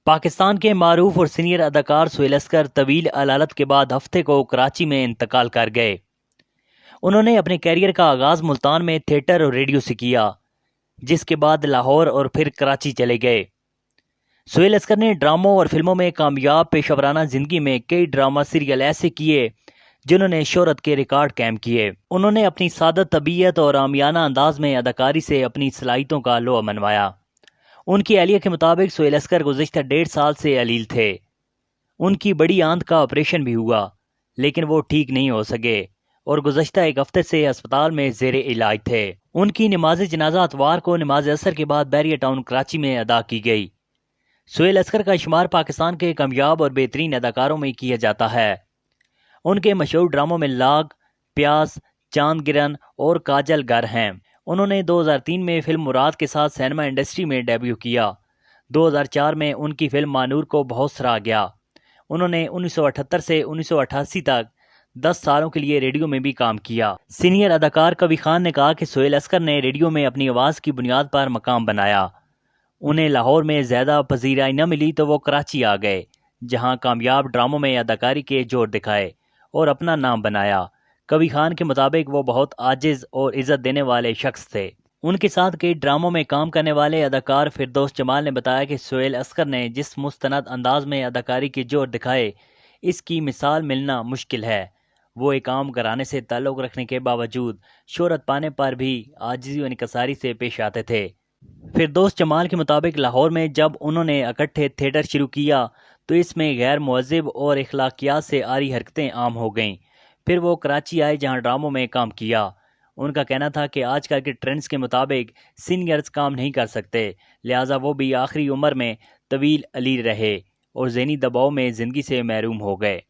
پاکستان کے معروف اور سینئر اداکار سہیل اصغر طویل علالت کے بعد ہفتے کو کراچی میں انتقال کر گئے۔ انہوں نے اپنے کیریئر کا آغاز ملتان میں تھیٹر اور ریڈیو سے کیا، جس کے بعد لاہور اور پھر کراچی چلے گئے۔ سہیل اصغر نے ڈراموں اور فلموں میں کامیاب پیشہ ورانہ زندگی میں کئی ڈرامہ سیریل ایسے کیے جنہوں نے شہرت کے ریکارڈ قائم کیے۔ انہوں نے اپنی سادہ طبیعت اور عامیانہ انداز میں اداکاری سے اپنی صلاحیتوں کا لوہا منوایا۔ ان کی اہلیہ کے مطابق سہیل اصغر گزشتہ 1.5 سال سے علیل تھے۔ ان کی بڑی آنت کا آپریشن بھی ہوا، لیکن وہ ٹھیک نہیں ہو سکے اور گزشتہ 1 ہفتے سے ہسپتال میں زیر علاج تھے۔ ان کی نماز جنازہ اتوار کو نماز عصر کے بعد بیریہ ٹاؤن کراچی میں ادا کی گئی۔ سہیل اصغر کا شمار پاکستان کے کامیاب اور بہترین اداکاروں میں کیا جاتا ہے۔ ان کے مشہور ڈراموں میں لاگ، پیاس، چاند گرہن اور کاجل گر ہیں۔ انہوں نے 2003 میں فلم مراد کے ساتھ سینما انڈسٹری میں ڈیبیو کیا۔ 2004 میں ان کی فلم مانور کو بہت سراہا گیا۔ انہوں نے 1978 سے 1988 تک 10 سالوں کے لیے ریڈیو میں بھی کام کیا۔ سینئر اداکار کوی خان نے کہا کہ سہیل اصغر نے ریڈیو میں اپنی آواز کی بنیاد پر مقام بنایا۔ انہیں لاہور میں زیادہ پذیرائی نہ ملی تو وہ کراچی آ گئے، جہاں کامیاب ڈراموں میں اداکاری کے جوہر دکھائے اور اپنا نام بنایا۔ کوی خان کے مطابق وہ بہت عاجز اور عزت دینے والے شخص تھے۔ ان کے ساتھ کئی ڈراموں میں کام کرنے والے اداکار فردوس جمال نے بتایا کہ سہیل اصغر نے جس مستند انداز میں اداکاری کے جوہر دکھائے، اس کی مثال ملنا مشکل ہے۔ وہ ایک عام گھرانے سے تعلق رکھنے کے باوجود شہرت پانے پر بھی عاجزی و انکساری سے پیش آتے تھے۔ فردوس جمال کے مطابق لاہور میں جب انہوں نے اکٹھے تھیٹر شروع کیا تو اس میں غیر مہذب اور اخلاقیات سے عاری حرکتیں عام ہو گئیں۔ پھر وہ کراچی آئے جہاں ڈراموں میں کام کیا۔ ان کا کہنا تھا کہ آج کل کے ٹرینڈز کے مطابق سینئرز کام نہیں کر سکتے، لہٰذا وہ بھی آخری عمر میں طویل علیل رہے اور ذہنی دباؤ میں زندگی سے محروم ہو گئے۔